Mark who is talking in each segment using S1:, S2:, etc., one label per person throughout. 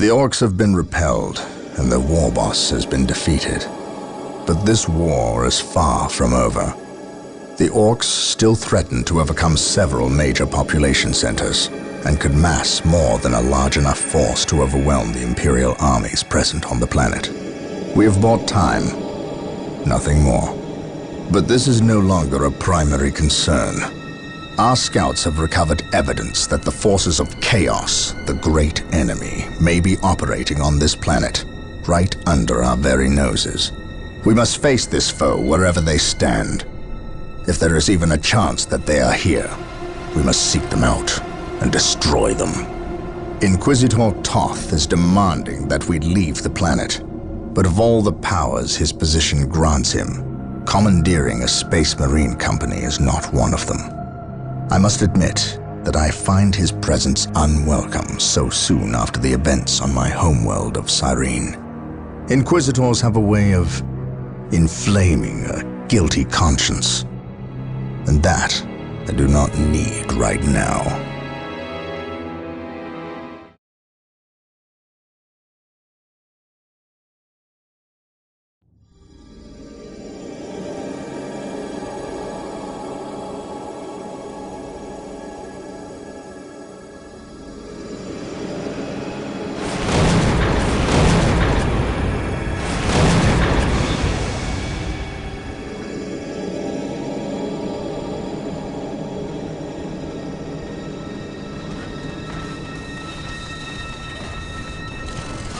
S1: The Orks have been repelled, and their war boss has been defeated. But this war is far from over. The Orks still threaten to overcome several major population centers, and could mass more than a large enough force to overwhelm the Imperial armies present on the planet. We have bought time, nothing more. But this is no longer a primary concern. Our scouts have recovered evidence that the forces of chaos, the great enemy, may be operating on this planet, right under our very noses. We must face this foe wherever they stand. If there is even a chance that they are here, we must seek them out and destroy them. Inquisitor Toth is demanding that we leave the planet, but of all the powers his position grants him, commandeering a space marine company is not one of them. I must admit that I find his presence unwelcome so soon after the events on my homeworld of Cyrene. Inquisitors have a way of inflaming a guilty conscience, and that I do not need right now.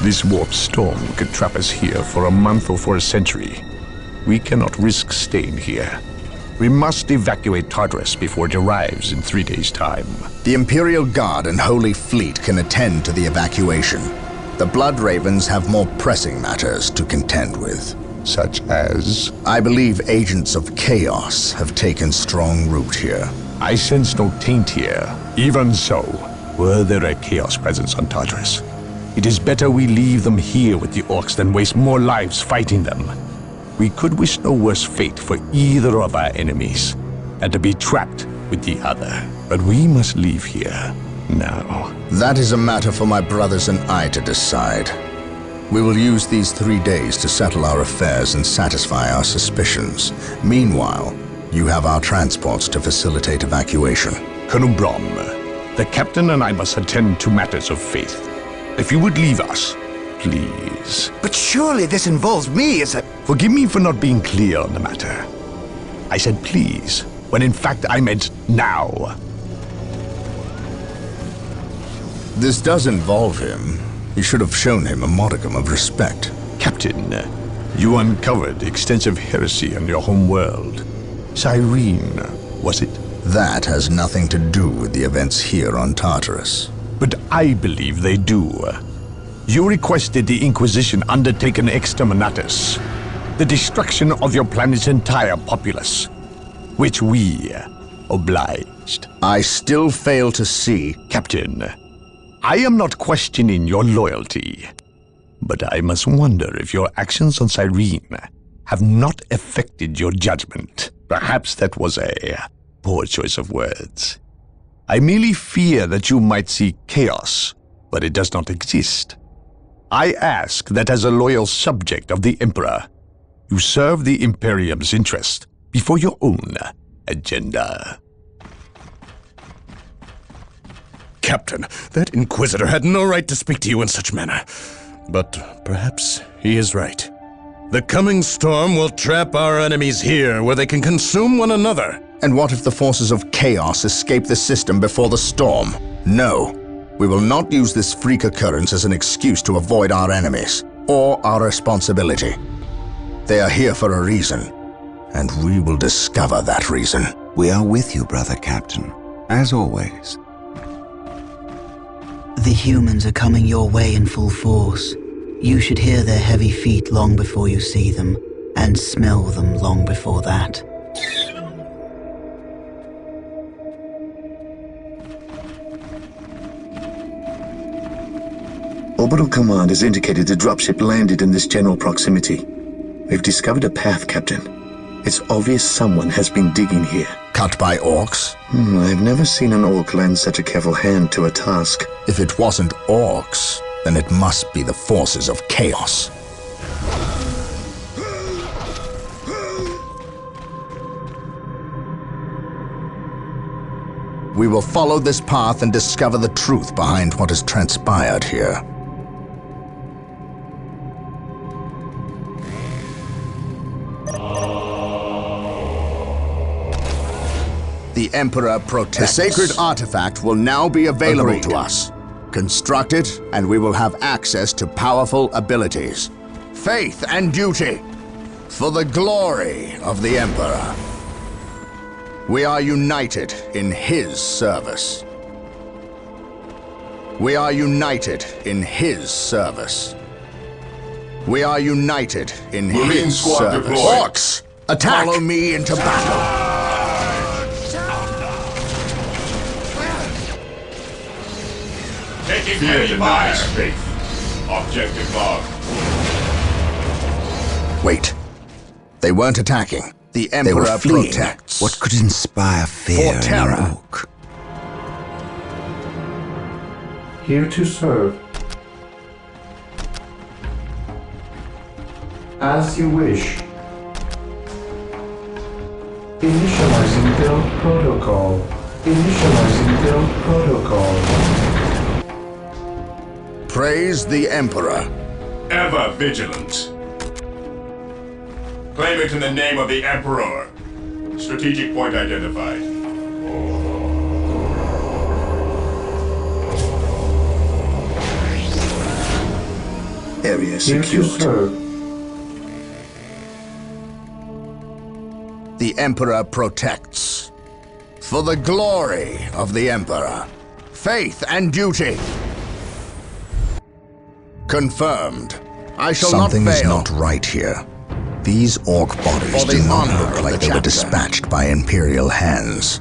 S2: This warp storm could trap us here for a month or for a century. We cannot risk staying here. We must evacuate Tartarus before it arrives in 3 days' time.
S1: The Imperial Guard and Holy Fleet can attend to the evacuation. The Blood Ravens have more pressing matters to contend with.
S2: Such as?
S1: I believe agents of chaos have taken strong root here.
S2: I sense no taint here. Even so, were there a chaos presence on Tartarus, it is better we leave them here with the Orks than waste more lives fighting them. We could wish no worse fate for either of our enemies than to be trapped with the other. But we must leave here now.
S1: That is a matter for my brothers and I to decide. We will use these 3 days to settle our affairs and satisfy our suspicions. Meanwhile, you have our transports to facilitate evacuation.
S2: Colonel Brom, the captain and I must attend to matters of faith. If you would leave us, please.
S3: But surely this involves me as a...
S2: Forgive me for not being clear on the matter. I said please, when in fact I meant now.
S1: This does involve him. You should have shown him a modicum of respect.
S2: Captain, you uncovered extensive heresy on your home world. Cyrene, was it?
S1: That has nothing to do with the events here on Tartarus.
S2: But I believe they do. You requested the Inquisition undertake an exterminatus, the destruction of your planet's entire populace, which we obliged.
S1: I still fail to see...
S2: Captain, I am not questioning your loyalty, but I must wonder if your actions on Cyrene have not affected your judgment. Perhaps that was a poor choice of words. I merely fear that you might see chaos, but it does not exist. I ask that as a loyal subject of the Emperor, you serve the Imperium's interest before your own agenda.
S4: Captain, that Inquisitor had no right to speak to you in such manner. But perhaps he is right. The coming storm will trap our enemies here where they can consume one another.
S1: And what if the forces of chaos escape the system before the storm? No. We will not use this freak occurrence as an excuse to avoid our enemies, or our responsibility. They are here for a reason, and we will discover that reason.
S3: We are with you, brother Captain, as always.
S5: The humans are coming your way in full force. You should hear their heavy feet long before you see them, and smell them long before that.
S6: Orbital Command has indicated the dropship landed in this general proximity. We've discovered a path, Captain. It's obvious someone has been digging here.
S1: Cut by Orks?
S6: I've never seen an Ork lend such a careful hand to a task.
S1: If it wasn't Orks, then it must be the forces of chaos. We will follow this path and discover the truth behind what has transpired here. The Emperor protects. The sacred artifact will now be available to us. Construct it, and we will have access to powerful abilities. Faith and duty, for the glory of the Emperor. We are united in his service. We are united in his service. We are united in his service. Orks, attack! Follow me into battle.
S7: Taking heavy fire. Objective log.
S1: Wait. They weren't attacking. The Emperor protects.
S3: What could inspire fear in an orc?
S8: Here to serve. As you wish. Initializing build protocol. Initializing build protocol.
S1: Praise the Emperor.
S7: Ever vigilant. Claim it in the name of the Emperor. Strategic point identified.
S6: Area
S8: Here to
S6: secured.
S8: serve.
S1: The Emperor protects. For the glory of the Emperor. Faith and duty. Confirmed. I shall not fail. Something is not right here. These orc bodies do not look like they were dispatched by Imperial hands.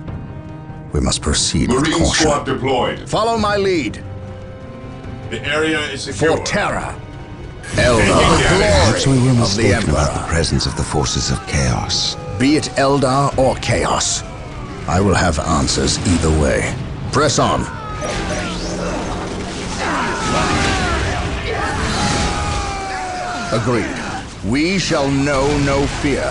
S1: We must proceed with
S7: Marine
S1: caution.
S7: squad deployed.
S1: Follow my lead.
S7: The area is secure.
S1: For terror. Elder, the
S3: Perhaps we were
S1: glory of the
S3: mistaken about the
S1: Emperor.
S3: presence of the forces of chaos.
S1: Be it Eldar or Chaos, I will have answers either way. Press on. Agreed. We shall know no fear.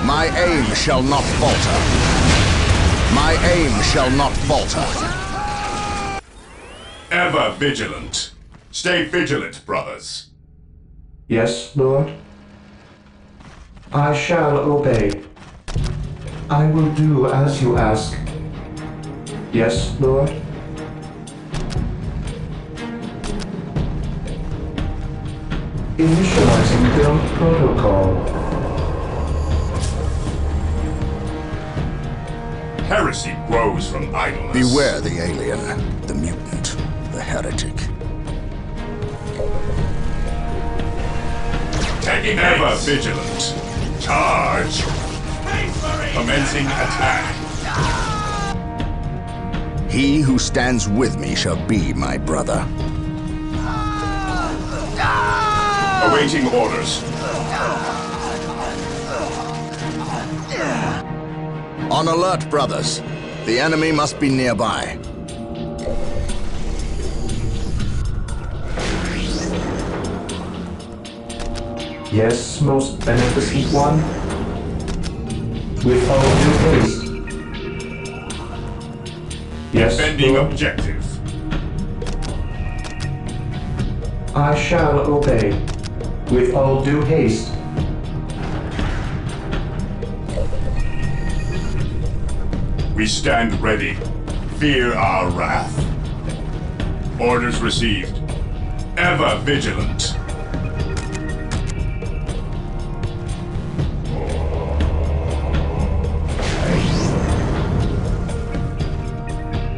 S1: My aim shall not falter. My aim shall not falter.
S7: Ever vigilant. Stay vigilant, brothers.
S8: Yes, Lord. I shall obey. I will do as you ask. Yes, Lord. Initializing build protocol.
S7: Heresy grows from idleness.
S1: Beware the alien, the mutant, the heretic.
S7: Taking ever vigilant. Charge. Commencing attack.
S1: He who stands with me shall be my brother.
S7: Awaiting orders.
S1: On alert, brothers. The enemy must be nearby.
S8: Yes, most beneficent one. With all due haste. Yes,
S7: Defending
S8: Lord.
S7: objective.
S8: I shall obey. With all due haste.
S7: We stand ready. Fear our wrath. Orders received. Ever vigilant.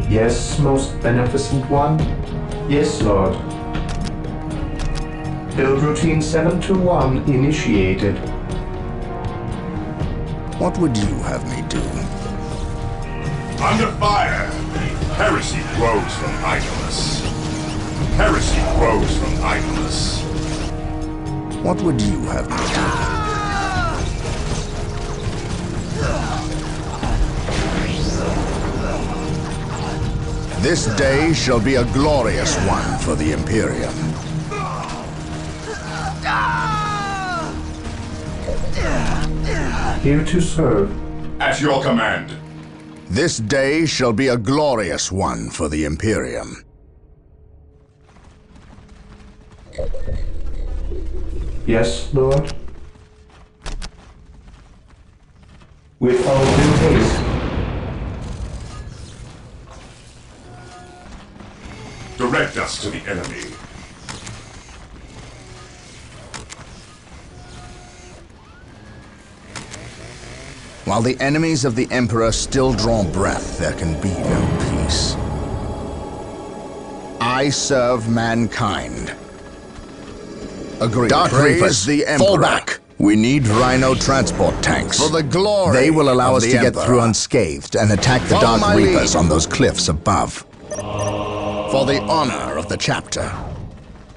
S8: Yes, most beneficent one. Yes, Lord. Build routine 721 initiated.
S1: What would you have me do?
S7: Under fire. Heresy grows from idleness. Heresy grows from idleness.
S1: What would you have me do? This day shall be a glorious one for the Imperium.
S8: Here to serve.
S7: At your command.
S1: This day shall be a glorious one for the Imperium.
S8: Yes, Lord? With all due haste.
S7: Direct us to the enemy.
S1: While the enemies of the Emperor still draw breath, there can be no peace. I serve mankind. Agreed.
S2: Dark Reapers,
S1: the Emperor.
S2: fall back.
S1: We need Rhino transport tanks.
S2: For the glory
S1: They will allow
S2: of
S1: us
S2: the
S1: to get
S2: Emperor.
S1: through unscathed and attack the
S2: Follow
S1: Dark
S2: my
S1: Reapers
S2: lead.
S1: on those cliffs above. For the honor of the chapter.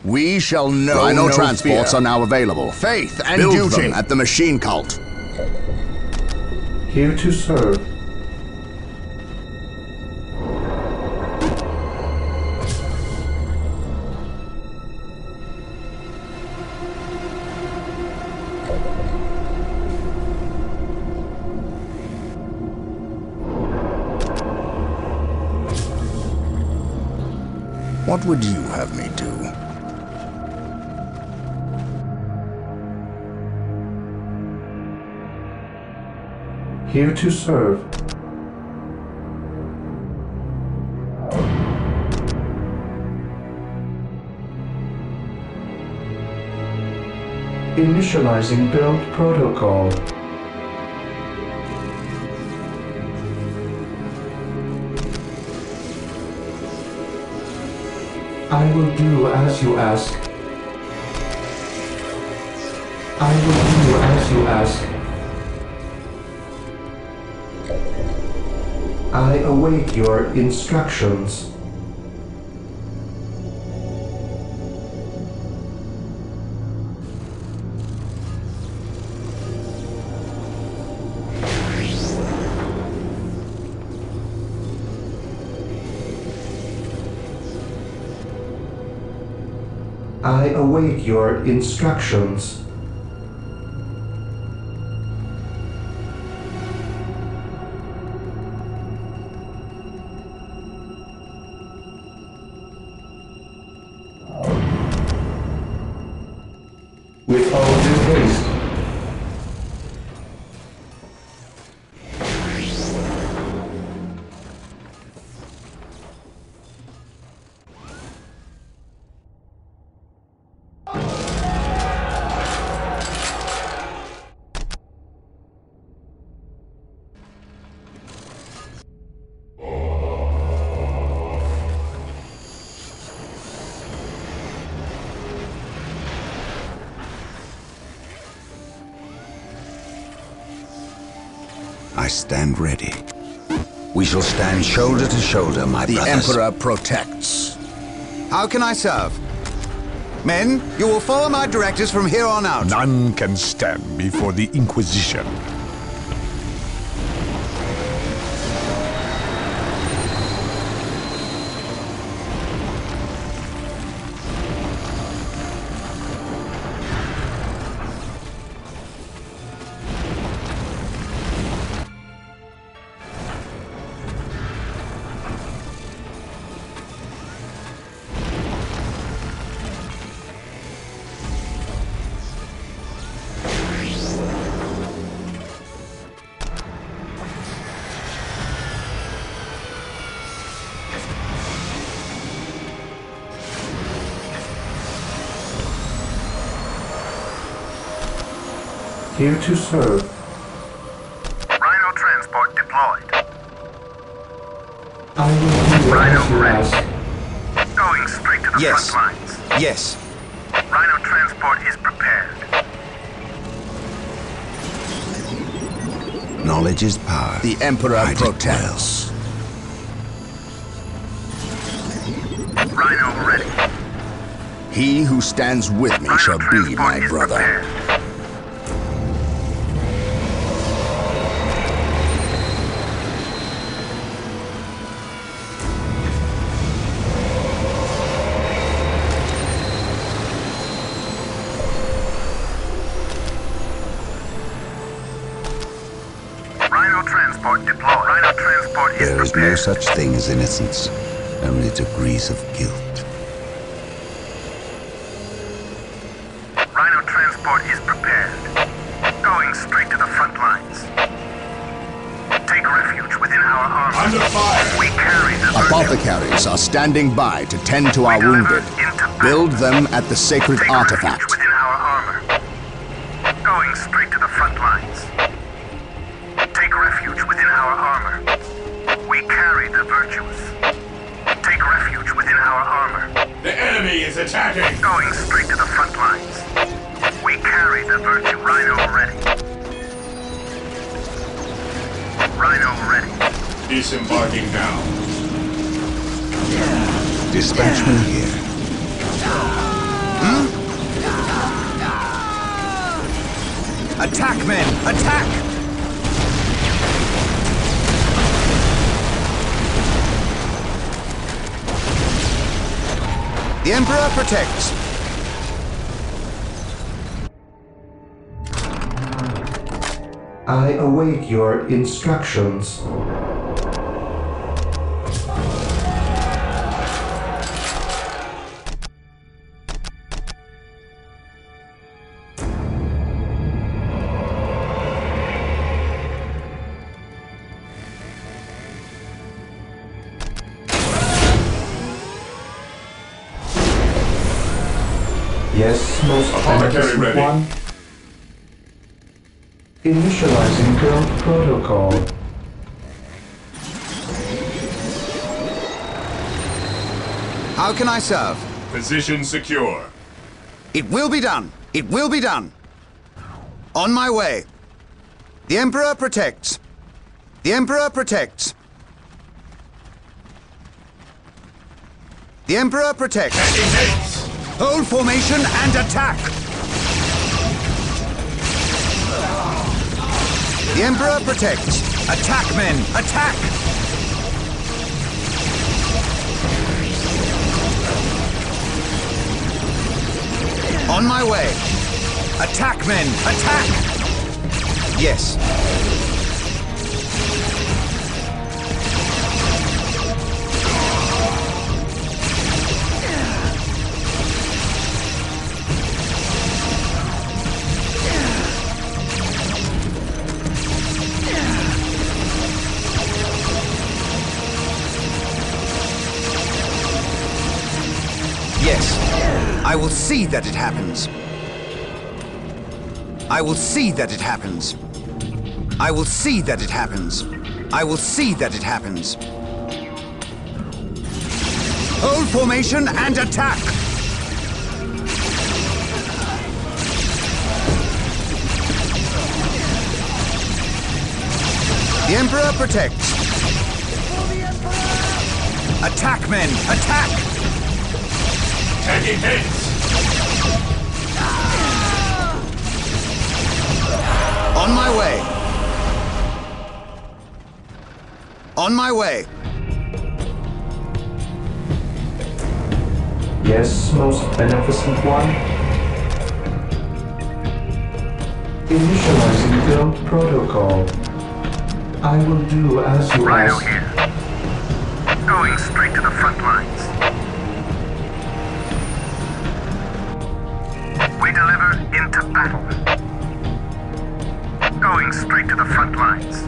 S1: We shall know
S2: Rhino
S1: no
S2: transports
S1: fear.
S2: are now available.
S1: Faith and
S2: Build
S1: duty
S2: them
S1: at the machine cult.
S8: Here to serve.
S1: What would you have me do?
S8: Here to serve. Initializing build protocol. I will do as you ask. I will do as you ask. I await your instructions. I await your instructions. With all due haste.
S3: I stand ready. We shall stand shoulder to shoulder, my
S1: The
S3: brothers.
S1: Emperor protects.
S9: How can I serve? Men, you will follow my directives from here on out.
S2: None can stand before the Inquisition.
S8: Here to serve.
S10: Rhino transport deployed.
S8: I will do as you ask.
S10: Going straight to the
S9: Yes.
S10: front lines.
S9: Yes.
S10: Rhino transport is prepared.
S3: Knowledge is power.
S1: The Emperor
S3: I did
S1: protects.
S10: Rhino ready.
S1: He who stands with me
S10: Rhino
S1: shall be
S10: transport
S1: my
S10: is
S1: brother.
S10: prepared. transport is
S3: There is no
S10: prepared.
S3: such thing as innocence, only degrees of guilt.
S10: Rhino transport is prepared. Going straight to the front lines. Take refuge within our armor.
S7: Under fire!
S10: We carry the
S1: Apothecaries are standing by to tend to our wounded. Build them at the sacred
S10: Take
S1: artifact.
S10: refuge within our armor. Going straight to the front lines. Take refuge within our armor. We carry the virtuous. Take refuge within our armor.
S7: The enemy is attacking!
S10: Going straight to the front lines. We carry the virtue. Rhino ready. Rhino ready.
S7: Disembarking now.
S3: Dispatchman here.
S9: Attack, men! Attack! The Emperor protects.
S8: I await your instructions. Yes, most
S7: Apothecary
S8: beneficent
S7: ready.
S8: one. Initializing build protocol.
S9: How can I serve?
S7: Position secure.
S9: It will be done. It will be done. On my way. The Emperor protects. The Emperor protects. The Emperor protects. Hold formation and attack. The Emperor protects. Attack, men! Attack! On my way. Attack, men! Attack! Yes. Yes. I will see that it happens. I will see that it happens. I will see that it happens. I will see that it happens. Hold formation and attack! The Emperor protects. Attack, men! Attack!
S7: Taking hits!
S9: On my way. On my way.
S8: Yes, most beneficent one. Initializing build protocol. I will do as you
S10: Rhino
S8: ask.
S10: here. Going straight to the front lines. We deliver into battle. Going straight to the front lines.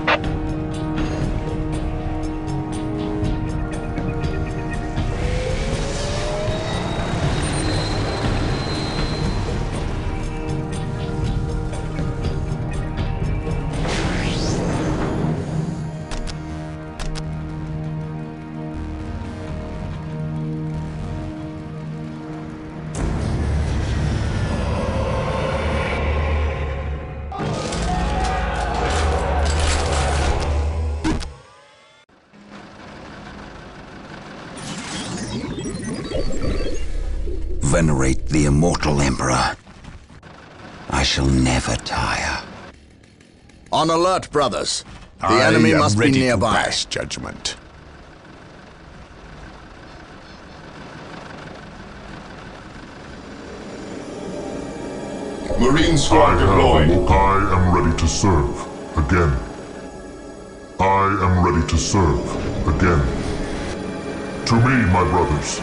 S3: Venerate the immortal Emperor. I shall never tire.
S1: On alert, brothers. The
S2: I
S1: enemy
S2: am
S1: must be
S2: ready
S1: nearby.
S2: to pass judgment.
S7: Marine squad deployed.
S11: I am ready to serve. Again. I am ready to serve again. To me, my brothers.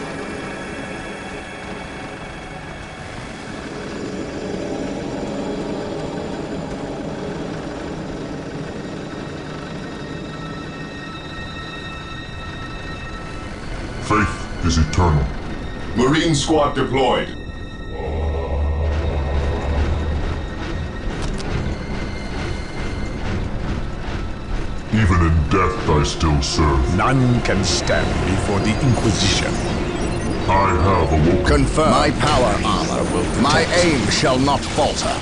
S11: Faith is eternal.
S7: Marine squad deployed.
S11: Even in death I still serve.
S2: None can stand before the Inquisition.
S11: I have awoken.
S1: Confirm. My power armor will protect. My aim shall not falter.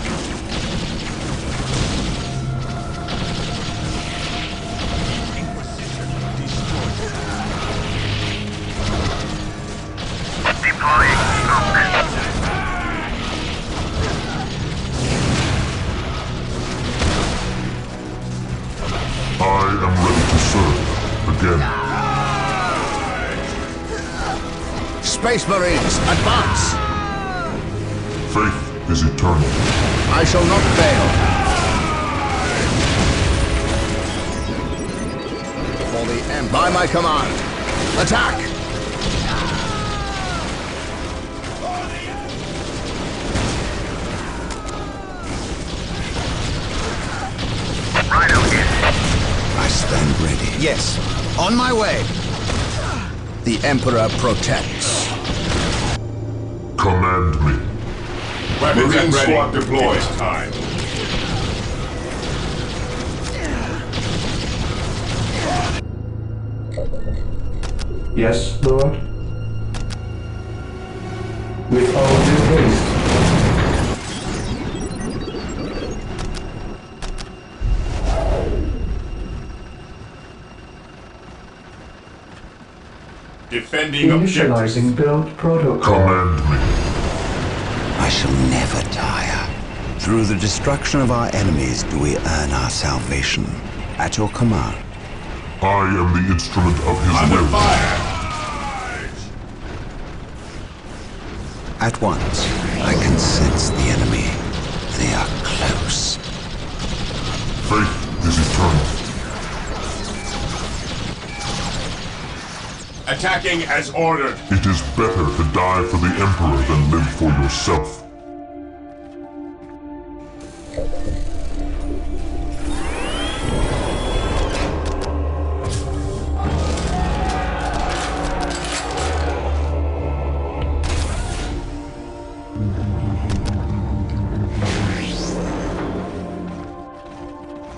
S10: Deploying smoke.
S11: I am ready to serve again.
S1: Space Marines, advance!
S11: Faith is eternal.
S1: I shall not fail. For the Empire. By my command. Attack!
S10: Rhino hit.
S9: I stand ready. Yes, on my way.
S1: The Emperor protects.
S11: Command me.
S7: Weapons
S4: Marine
S7: at ready.
S4: squad deployed.
S7: It is time.
S8: Yes, Lord? With all due haste.
S7: Defending objectives.
S8: Initializing build protocol.
S11: Command me.
S9: I shall never tire. Through the destruction of our enemies do we earn our salvation. At your command.
S11: I am the instrument of his
S7: Under
S11: will.
S7: fire.
S9: At once, I can sense the enemy. They are close.
S11: Faith is eternal.
S7: Attacking as ordered.
S11: It is better to die for the Emperor than live for yourself.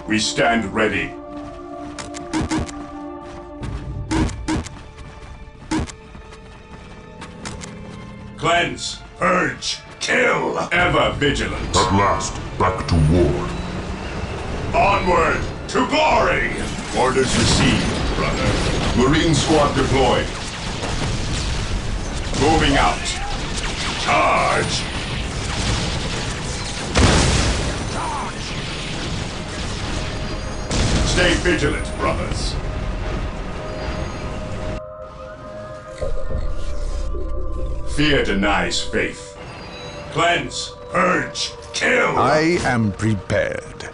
S7: We stand ready. Cleanse, purge, kill, ever vigilant.
S11: At last, back to war.
S7: Onward to glory. Orders received, brother. Marine squad deployed. Moving out. Charge. Stay vigilant, brothers. Fear denies faith. Cleanse, purge, kill!
S2: I am prepared.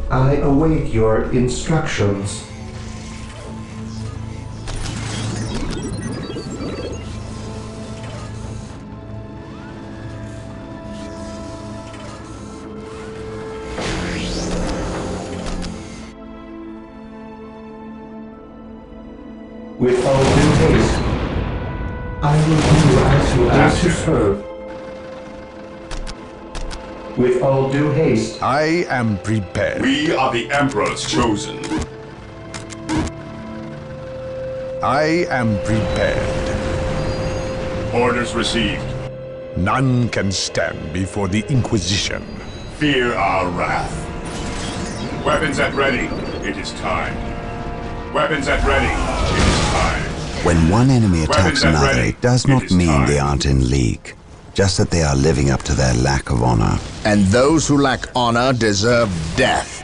S8: I await your instructions. With all due haste, I will do as you ask to serve. With all due haste,
S2: I am prepared.
S7: We are the Emperor's chosen.
S2: I am prepared.
S7: Orders received.
S2: None can stand before the Inquisition.
S7: Fear our wrath. Weapons at ready. It is time. Weapons at ready. It is time.
S9: When one enemy attacks
S7: Weapons at
S9: another,
S7: ready.
S9: it does
S7: It
S9: not
S7: is
S9: mean
S7: time.
S9: they aren't in league. Just that they are living up to their lack of honor.
S1: And those who lack honor deserve death.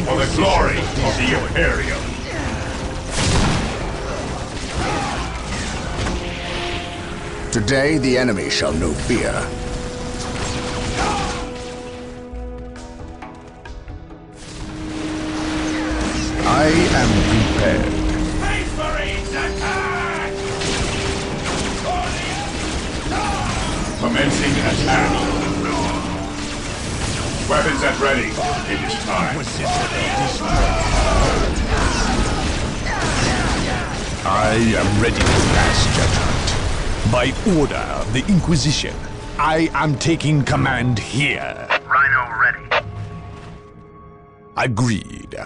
S7: For the glory of the Imperium.
S1: Today the enemy shall know fear.
S2: I am prepared.
S7: Space Marines attack! Commencing attack. Weapons at ready. It is time.
S2: I am ready to pass judgment. By order of the Inquisition, I am taking command here.
S10: Rhino ready.
S2: Agreed.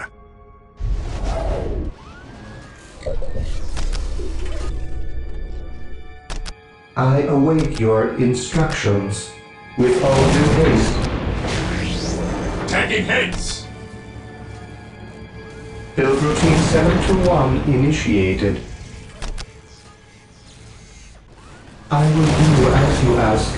S8: I await your instructions with all due haste.
S7: Taking hits.
S8: Build routine 721 initiated. I will do as you ask.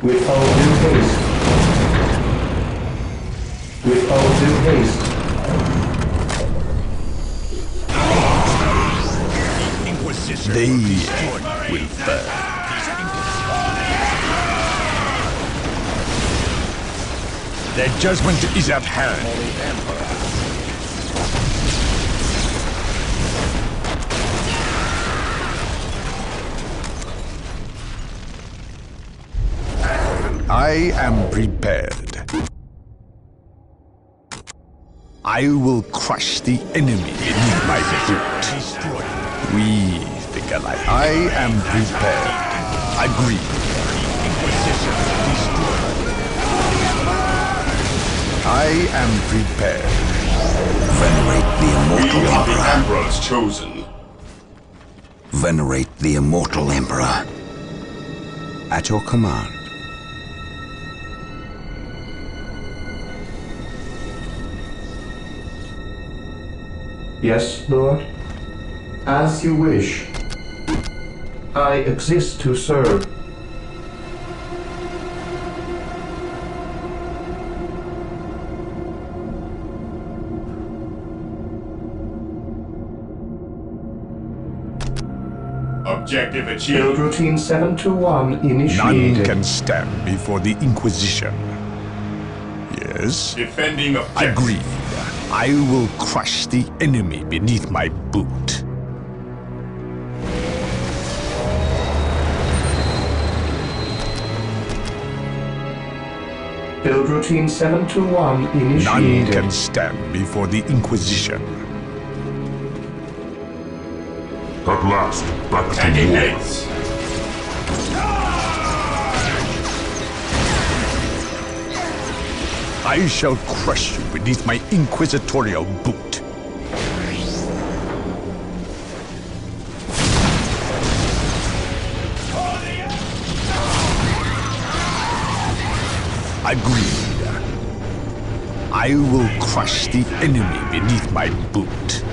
S8: With all due haste. With all due haste.
S2: They will burn. Their judgment is at hand. I am prepared. I will crush the enemy beneath my foot. We think alike. I am prepared. Agreed. I am prepared.
S3: Venerate the immortal
S7: We are the
S3: Emperor.
S7: Emperor's chosen.
S3: Venerate the immortal Emperor. At your command.
S8: Yes, Lord? As you wish. I exist to serve.
S7: Objective
S8: Build
S7: achieved.
S8: routine 721 initiated.
S2: None can stand before the Inquisition. Yes?
S7: Defending objective.
S2: Agreed. I will crush the enemy beneath my boot.
S8: Build routine 721
S2: None
S8: initiated.
S2: can stand before the Inquisition.
S11: At last, back to
S7: Taking
S11: war.
S7: hits.
S2: I shall crush you beneath my inquisitorial boot. Agreed. I will crush the enemy beneath my boot.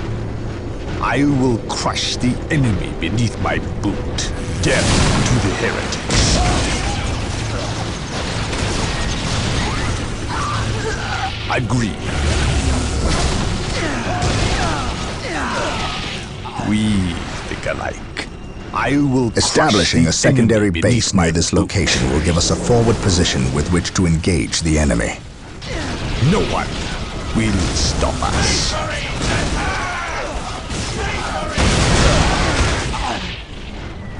S2: I will crush the enemy beneath my boot. Death to the heretics. Agreed. We think alike. I will
S1: Establishing
S2: crush
S1: a
S2: the
S1: secondary
S2: enemy
S1: base
S2: beneath my
S1: near this
S2: boot.
S1: location will give us a forward position with which to engage the enemy.
S2: No one will stop us.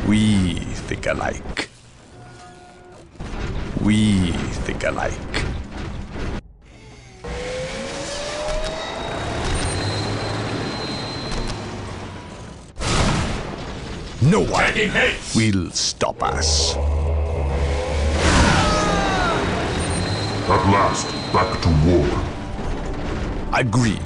S2: We think alike. We think alike. No one
S7: Taking hits.
S2: will stop us.
S11: At last, back to war.
S2: Agreed.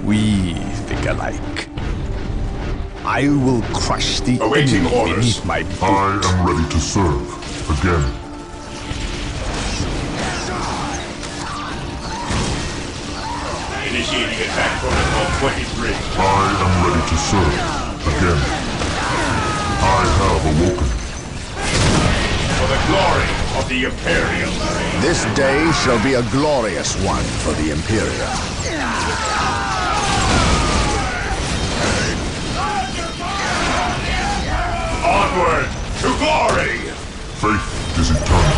S2: We think alike. I will crush the
S7: Awaiting
S2: enemy
S7: orders.
S2: beneath my boot.
S11: I am ready to serve. Again.
S7: Initiating attack protocol 23.
S11: I am ready to serve. Again. I have awoken.
S7: For the glory of the Imperium.
S1: This day shall be a glorious one for the Imperium.
S7: Onward to glory!
S11: Faith is eternal.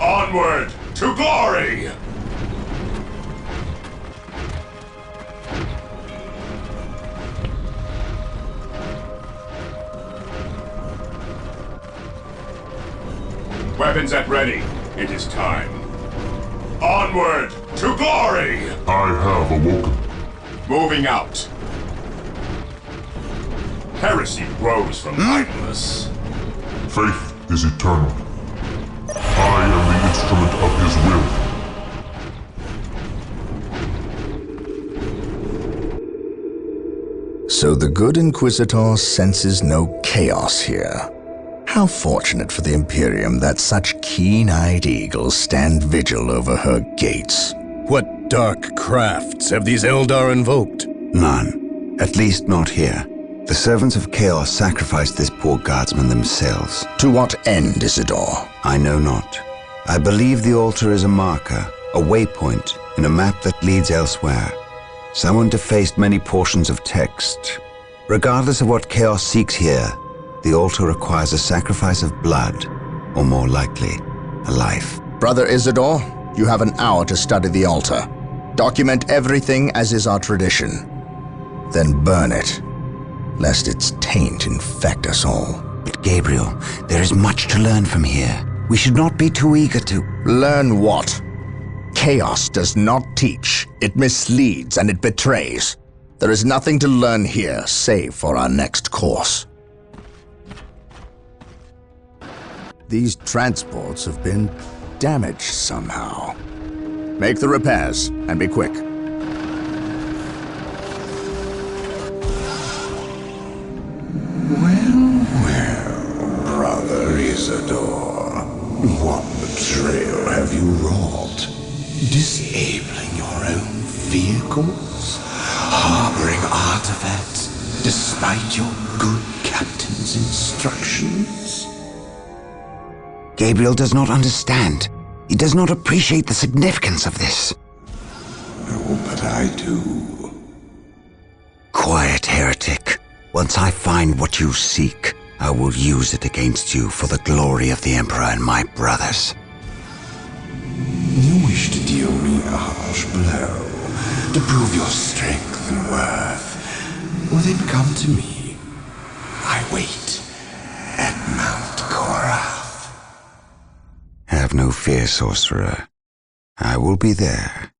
S7: Onward to glory! Weapons at ready. It is time. Onward to glory!
S11: I have awoken.
S7: Moving out. Heresy grows from idleness.
S11: Faith is eternal. I am the instrument of his will.
S1: So the good Inquisitor senses no chaos here. How fortunate for the Imperium that such keen-eyed eagles stand vigil over her gates.
S4: What dark crafts have these Eldar invoked?
S9: None. At least not here. The servants of Chaos sacrificed this poor guardsman themselves.
S1: To what end, Isidore?
S9: I know not. I believe the altar is a marker, a waypoint, in a map that leads elsewhere. Someone defaced many portions of text. Regardless of what Chaos seeks here, the altar requires a sacrifice of blood, or more likely, a life.
S1: Brother Isidore, you have an hour to study the altar. Document everything as is our tradition. Then burn it, lest its taint infect us all.
S9: But Gabriel, there is much to learn from here. We should not be too eager to...
S1: Learn what? Chaos does not teach. It misleads and it betrays. There is nothing to learn here, save for our next course. These transports have been damaged somehow. Make the repairs, and be quick.
S12: Well, Brother Isidore, what betrayal have you wrought? Disabling your own vehicles? Harboring artifacts despite your good captain's instructions?
S9: Gabriel does not understand. He does not appreciate the significance of this.
S12: Oh, but I do.
S9: Quiet, heretic. Once I find what you seek, I will use it against you for the glory of the Emperor and my brothers.
S12: You wish to deal me a harsh blow, to prove your strength and worth. Well, then come to me. I wait at Mount Korath.
S9: Have no fear, sorcerer. I will be there.